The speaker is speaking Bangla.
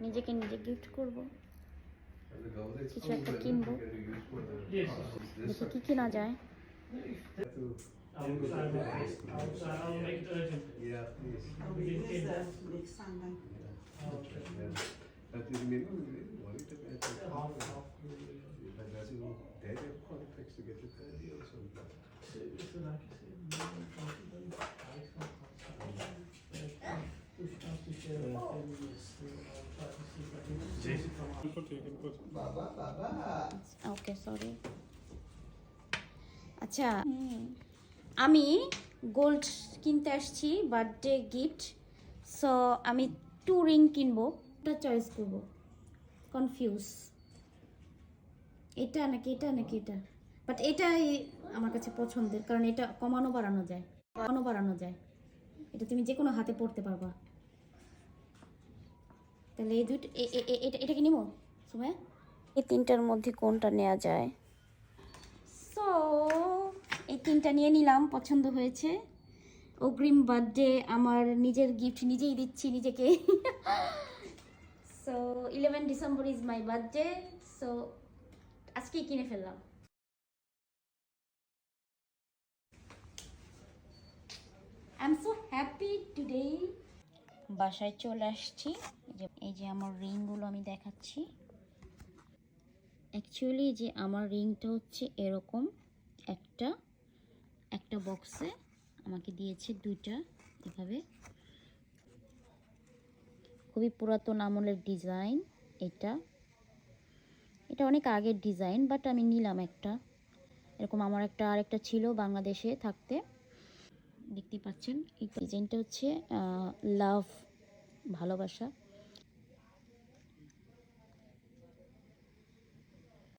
নিজেকে নিজে গিফট করব, কিছু একটা কিনবো, দেখি কি কেনা যায়। ওকে, সরি। আচ্ছা, আমি গোল্ড কিনতে আসছি বার্থডে গিফট, সো আমি 2 রিং কিনবো, এটা চয়েস করব, কনফিউজ এটা নাকি এটা নাকি এটা, বাট এটাই আমার কাছে পছন্দের, কারণ এটা কমানো বাড়ানো যায়, এটা তুমি যে কোনো হাতে পরতে পারবা। তাহলে এই দুটো এটা কি নিব সুমে? এই তিনটার মধ্যে কোনটা নেওয়া যায়? সো এই তিনটা নিয়ে নিলাম, পছন্দ হয়েছে। অগ্রিম বার্থডে, আমার নিজের গিফট নিজেই দিচ্ছি নিজেকে। So 11 December is my birthday, so আজকেই কিনে ফেললাম। I am so happy today. বাসায় চলে আসছি, এই যে আমার রিংগুলো আমি দেখাচ্ছি। অ্যাকচুয়ালি যে আমার রিংটা হচ্ছে এরকম, একটা বক্সে আমাকে দিয়েছে দুইটা এভাবে, খুবই পুরাতন আমলের ডিজাইন। এটা অনেক আগের ডিজাইন, বাট আমি নিলাম একটা এরকম। আমার আরেকটা ছিল বাংলাদেশে থাকতে, দেখতে পাচ্ছেন এই ডিজাইনটা হচ্ছে লাভ, ভালোবাসা।